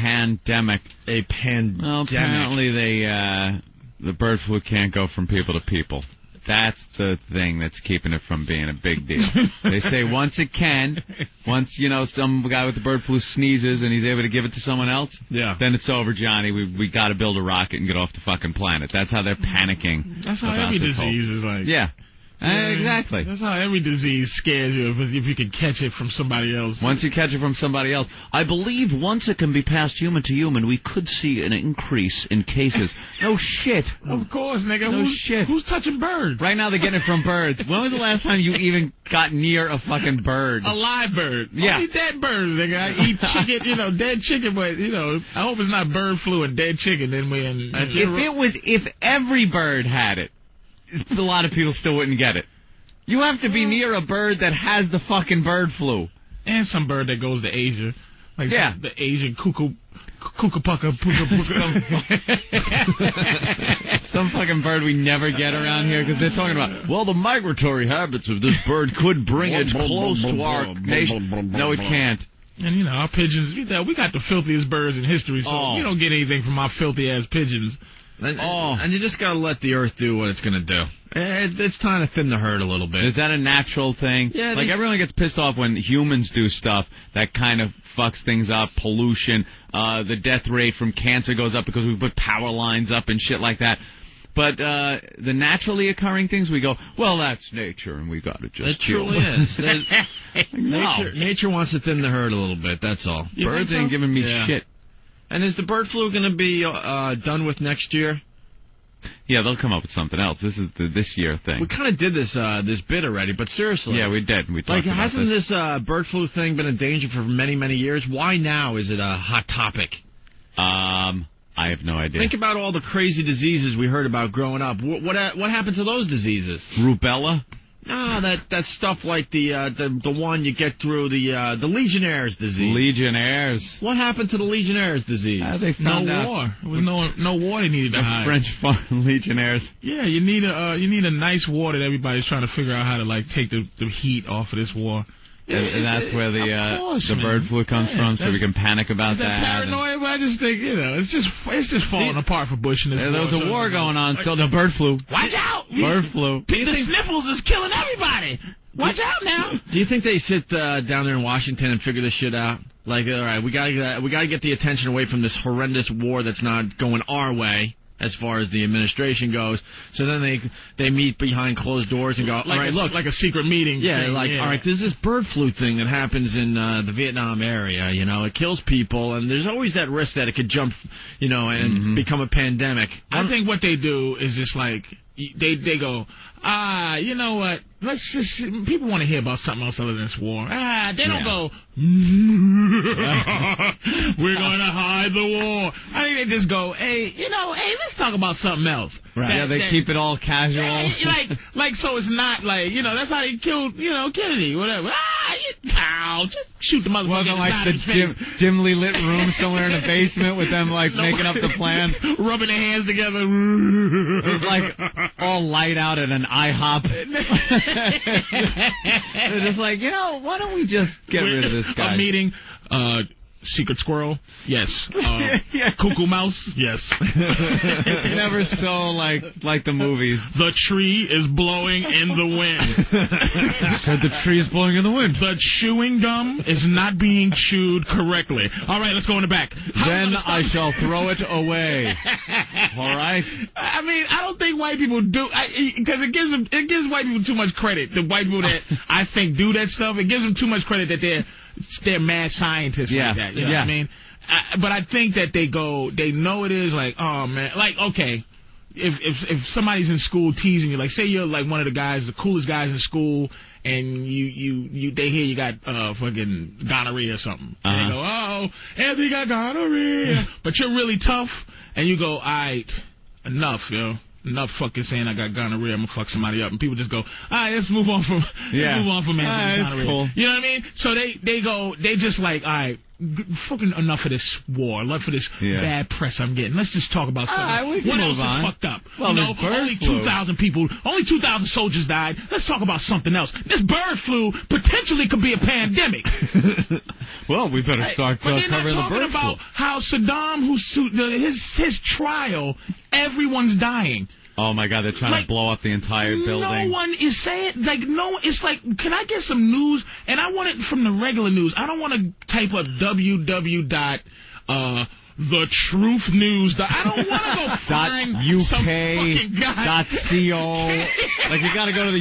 pandemic. A pandemic. Well, apparently the bird flu can't go from people to people. That's the thing that's keeping it from being a big deal. They say once it can, once, some guy with the bird flu sneezes and he's able to give it to someone else, then it's over, Johnny. We got to build a rocket and get off the fucking planet. That's how they're panicking. That's how every disease is like. Yeah. Exactly. That's how every disease scares you if you can catch it from somebody else. Once you catch it from somebody else. I believe once it can be passed human to human, we could see an increase in cases. No shit. Of course, nigga. No shit. Who's touching birds? Right now they're getting it from birds. When was the last time you even got near a fucking bird? A live bird. Yeah. I eat dead birds, nigga. I eat chicken, dead chicken, but, I hope it's not bird flu and dead chicken. Then If every bird had it, a lot of people still wouldn't get it. You have to be near a bird that has the fucking bird flu. And some bird that goes to Asia. Like the Asian cuckoo pucka. Some fucking bird we never get around here because they're talking about, the migratory habits of this bird could bring it close to our nation. No, it can't. And, our pigeons, we got the filthiest birds in history, so we don't get anything from our filthy-ass pigeons. And you just got to let the earth do what it's going to do. It's time to thin the herd a little bit. Is that a natural thing? Yeah. Everyone gets pissed off when humans do stuff that kind of fucks things up. Pollution, the death rate from cancer goes up because we put power lines up and shit like that. But the naturally occurring things, we go, that's nature, and we got to just chill. It truly is. Nature wants to thin the herd a little bit, that's all. Birds ain't giving me shit. And is the bird flu going to be done with next year? Yeah, they'll come up with something else. This is the this year thing. We kind of did this bit already, but seriously. Yeah, we did. We talked about hasn't this bird flu thing been in danger for many, many years? Why now is it a hot topic? I have no idea. Think about all the crazy diseases we heard about growing up. What happened to those diseases? Rubella? No, that stuff like the one you get through the Legionnaire's disease. Legionnaires. What happened to the Legionnaire's disease? They found no war. There was no war they needed to hide. French Legionnaires. Yeah, you need a nice war that everybody's trying to figure out how to take the heat off of this war. And that's where the bird flu comes from, so we can panic about that. Paranoia, but I just think, it's just falling apart for Bush and his war. There was a war going on, so the bird flu. Watch out! Bird flu. The sniffles is killing everybody. Watch out now. Do you think they sit down there in Washington and figure this shit out? All right, we gotta get the attention away from this horrendous war that's not going our way, as far as the administration goes. So then they meet behind closed doors and go, all right, look. Like a secret meeting. Yeah, all right, there's this bird flu thing that happens in the Vietnam area, it kills people, and there's always that risk that it could jump, and become a pandemic. I think what they do is just they go, you know what? Let's just, people want to hear about something else other than this war. They don't go, we're going to hide the war. I think they just go, hey, let's talk about something else. Right. They keep it all casual. So it's not that's how they killed, Kennedy, whatever. Just shoot the motherfucker inside his face. Dimly lit room somewhere in a basement with them, making up the plan. Rubbing their hands together. It was all light out at an IHOP. They're just why don't we just get rid of this guy? A meeting, secret squirrel, yes. Cuckoo mouse, yes. It's never so like the movies. The tree is blowing in the wind. You said the tree is blowing in the wind. The chewing gum is not being chewed correctly. All right, let's go in the back. Then I shall throw it away. All right? I don't think white people do, because it gives white people too much credit. The white people that I think do that stuff, it gives them too much credit that they're mad scientists like that. You know what I mean? But I think that they know it is oh man, okay. If somebody's in school teasing you, say you're one of the coolest guys in school, and they hear you got fucking gonorrhea or something. And they go, oh, Anthony got gonorrhea. But you're really tough, and you go, all right, enough, enough fucking saying I got gonorrhea, I'm gonna fuck somebody up. And people just go, all right, let's move on from Anthony gonorrhea. Cool. You know what I mean? So they just all right, fucking enough of this war, enough of this bad press I'm getting. Let's just talk about something. What else is fucked up? Well, only 2,000 people, only 2,000 soldiers died. Let's talk about something else. This bird flu potentially could be a pandemic. Well, we better start covering the bird flu. But they're not talking about how Saddam his trial, everyone's dying. Oh my God, they're trying to blow up the entire building. No one is saying, it's like, can I get some news? And I want it from the regular news. I don't want to type up www.thetruthnews. I don't want to go find some fucking guy. .co. Like, you got to go to the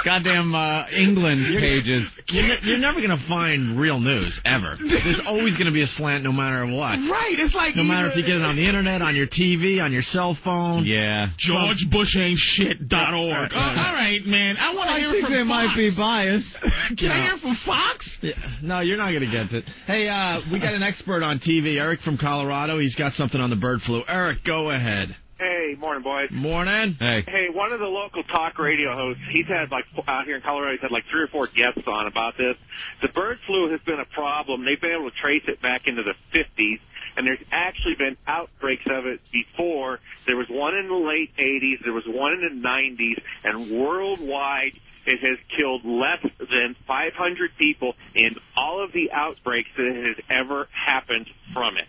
goddamn England pages. You're never going to find real news, ever. There's always going to be a slant no matter what. Right, it's like... No matter if you get it on the internet, on your TV, on your cell phone. Yeah. GeorgeBushAintShit.org. All right, man. I want to hear from Fox. They might be biased. Can I hear from Fox? Yeah. No, you're not going to get it. Hey, we got an expert on TV, Eric from Colorado. He's got something on the bird flu. Eric, go ahead. Hey, morning, boys. Morning. Hey, one of the local talk radio hosts, he's had, out here in Colorado, he's had 3 or 4 guests on about this. The bird flu has been a problem. They've been able to trace it back into the 50s, and there's actually been outbreaks of it before. There was one in the late 80s, there was one in the 90s, and worldwide it has killed less than 500 people in all of the outbreaks that has ever happened from it.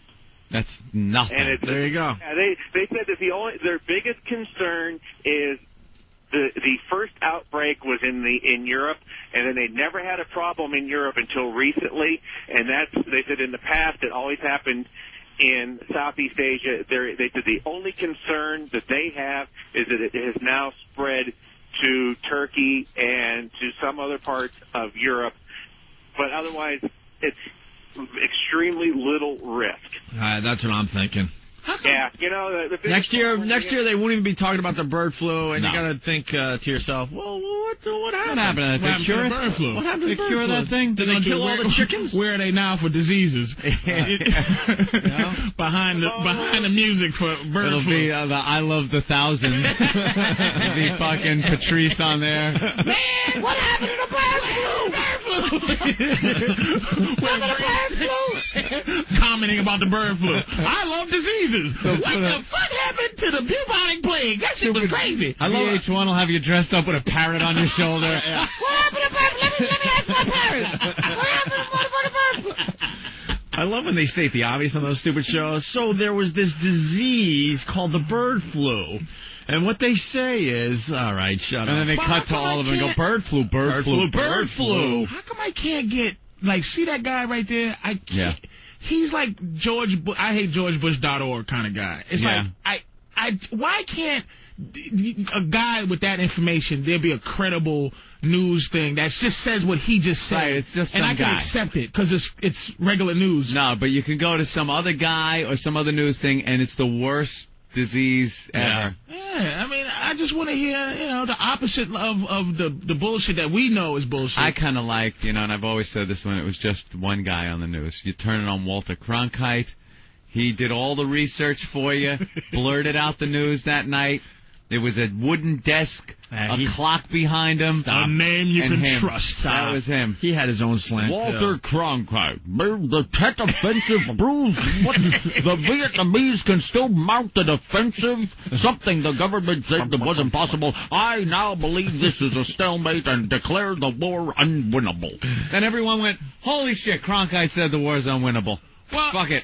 That's nothing. And there you go. Yeah, they said that their biggest concern is the first outbreak was in Europe, and then they never had a problem in Europe until recently. And they said in the past it always happened in Southeast Asia. They said the only concern that they have is that it has now spread to Turkey and to some other parts of Europe, but otherwise it's extremely little risk. That's what I'm thinking. Yeah, next year they won't even be talking about the bird flu, and you got to think to yourself, well, what happened? What happened to the bird flu? What happened to the bird cure flu? that thing? Did they kill all the chickens? Where are they now for diseases? Behind the music for bird It'll flu. be the I Love the Thousands. It'll be fucking Patrice on there. Man, what happened to the bird flu? Where's the bird flu? Commenting about the bird flu. I love diseases. What the fuck happened to the bubonic plague? That shit was crazy. I love VH1 will have you dressed up with a parrot on your shoulder. Yeah. What happened to bird flu? Let me ask my parrot. What happened to the bird flu? I love when they state the obvious on those stupid shows. So there was this disease called the bird flu. And what they say is, all right, shut up. And then they cut to all of them and go, bird flu, bird flu, bird flu. How come I can't get, see that guy right there? I can't. Yeah. He's like I hate GeorgeBush.org kind of guy. It's like, why can't a guy with that information, there be a credible news thing that just says what he just said, right, it's just some and I can guy. accept it because it's regular news. No, but you can go to some other guy or some other news thing, and it's the worst disease ever. Yeah, I mean, I just want to hear, the opposite of the bullshit that we know is bullshit. I kind of liked, and I've always said this when it was just one guy on the news. You turn it on Walter Cronkite. He did all the research for you, blurted out the news that night. There was a wooden desk, a clock behind him. A name you can him. trust. That was him. He had his own slant. Walter Cronkite. The Tet Offensive proves what the Vietnamese can still mount the defensive. Something the government said that wasn't possible. I now believe this is a stalemate and declare the war unwinnable. Then everyone went, holy shit, Cronkite said the war's unwinnable. Well, fuck it.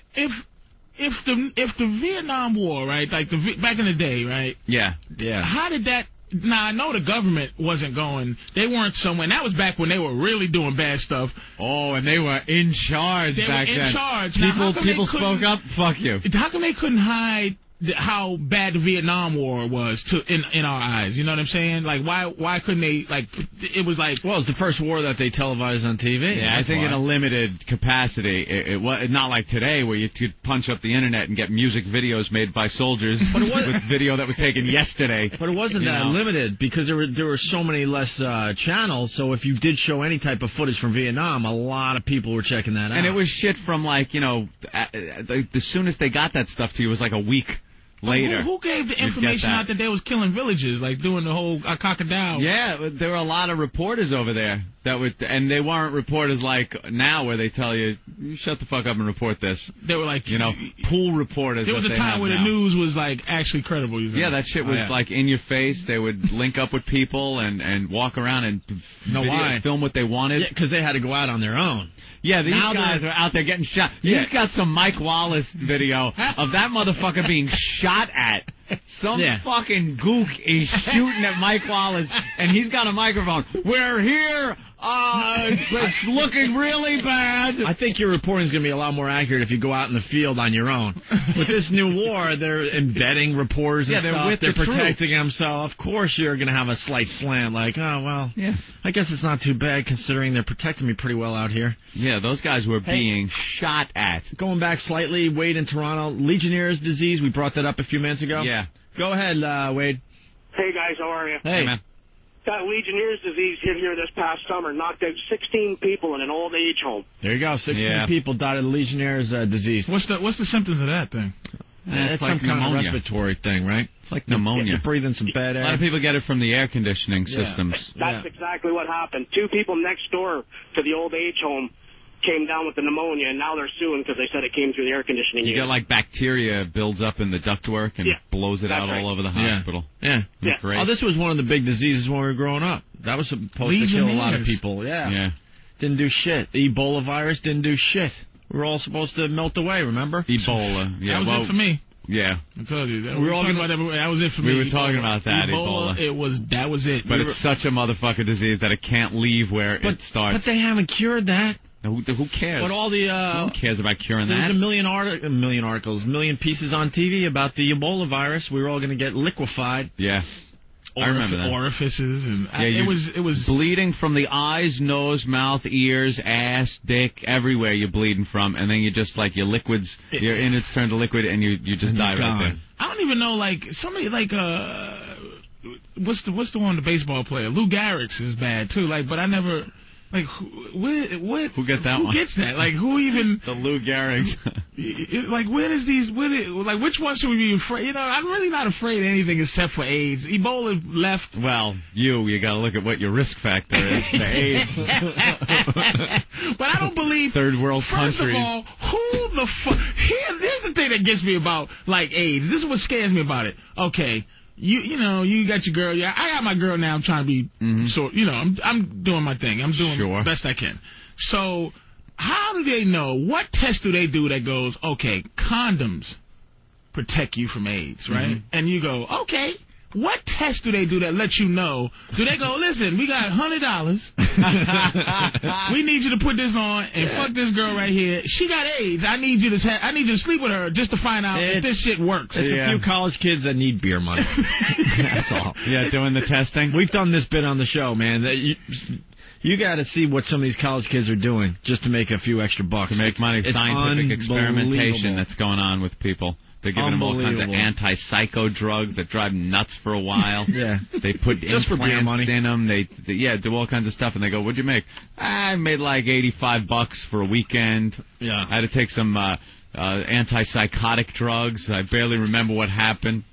If the Vietnam War, right, back in the day, right? Yeah. How did that? Now I know the government wasn't going. They weren't somewhere. And that was back when they were really doing bad stuff. Oh, and they were in charge back then. They were in charge. People spoke up. Fuck you. How come they couldn't hide how bad the Vietnam War was in our eyes? You know what I'm saying? Like, why couldn't they, it was like... Well, it's the first war that they televised on TV. Yeah, I think in a limited capacity. It was not like today where you could punch up the internet and get music videos made by soldiers with video that was taken yesterday. But it wasn't that limited because there were so many less channels, so if you did show any type of footage from Vietnam, a lot of people were checking that out. And it was shit from, the soonest they got that stuff to you was like a week later. Who gave the information out that they was killing villages, doing the whole crocodile? Yeah, there were a lot of reporters over there and they weren't reporters like now where they tell you shut the fuck up and report this. They were like, pool reporters. There was a time where the news was like actually credible. Yeah, that shit was like in your face. They would link up with people and walk around and film what they wanted. Yeah, because they had to go out on their own. Yeah, these guys are out there getting shot. Yeah. You've got some Mike Wallace video of that motherfucker being shot at. Some fucking gook is shooting at Mike Wallace, and he's got a microphone. We're here. It's looking really bad. I think your reporting is going to be a lot more accurate if you go out in the field on your own. With this new war, they're embedding reporters and stuff. They're protecting them, so of course you're going to have a slight slant. Like, oh, well, I guess it's not too bad considering they're protecting me pretty well out here. Yeah, those guys were being shot at. Going back slightly, Wade in Toronto, Legionnaire's disease, we brought that up a few minutes ago. Yeah. Go ahead, Wade. Hey, guys, how are you? Hey, man. That Legionnaire's disease hit here this past summer, knocked out 16 people in an old age home. There you go, 16 people died of Legionnaire's disease. What's the symptoms of that thing? It's like some kind of respiratory thing, right? It's like pneumonia. You're breathing some bad air. A lot of people get it from the air conditioning systems. That's exactly what happened. 2 people next door to the old age home came down with the pneumonia, and now they're suing because they said it came through the air conditioning unit. You get like bacteria builds up in the ductwork and blows it out all over the hospital. Yeah. Great. Oh, this was one of the big diseases when we were growing up. That was supposed to kill a lot of people. Yeah. Didn't do shit. Ebola virus didn't do shit. We were all supposed to melt away, remember? Ebola. Yeah. That was it for me. Yeah. I told you. That was it for me. We were talking about that, Ebola. That was it. But it's such a motherfucking disease that it can't leave where it starts. But they haven't cured that. Who cares? But all the who cares about curing that? There's a million articles, a million pieces on TV about the Ebola virus. We were all going to get liquefied. Yeah. I remember that. Orifices and it was bleeding from the eyes, nose, mouth, ears, ass, dick, everywhere you're bleeding from, and then you just like your liquids, your innards turn to liquid, and you just die right there. I don't even know somebody what's the one, the baseball player, Lou Gehrig's is bad too. But I never. Like, who get that one? Who gets that? Like, who even... The Lou Gehrig's. Like, which one should we be afraid? I'm really not afraid of anything except for AIDS. Ebola left. Well, you got to look at what your risk factor is for AIDS. But I don't believe... Third world countries. First of all, who the fuck... Here's the thing that gets me about, AIDS. This is what scares me about it. Okay. You got your girl. Yeah, I got my girl now. I'm trying to be I'm doing my thing. I'm doing the best I can. So, how do they know? What test do they do that goes, okay, condoms protect you from AIDS, right? Mm-hmm. And you go, okay. What test do they do that lets you know? Do they go, listen, we got $100. We need you to put this on and fuck this girl right here. She got AIDS. I need you to sleep with her just to find out if this shit works. It's a few college kids that need beer money. That's all. Yeah, doing the testing. We've done this bit on the show, man. You got to see what some of these college kids are doing just to make a few extra bucks. To make money. Scientific experimentation that's going on with people. They're giving them all kinds of anti-psycho drugs that drive them nuts for a while. They put just implants in them. They do all kinds of stuff, and they go, "What'd you make?" I made like $85 for a weekend. Yeah, I had to take some antipsychotic drugs. I barely remember what happened.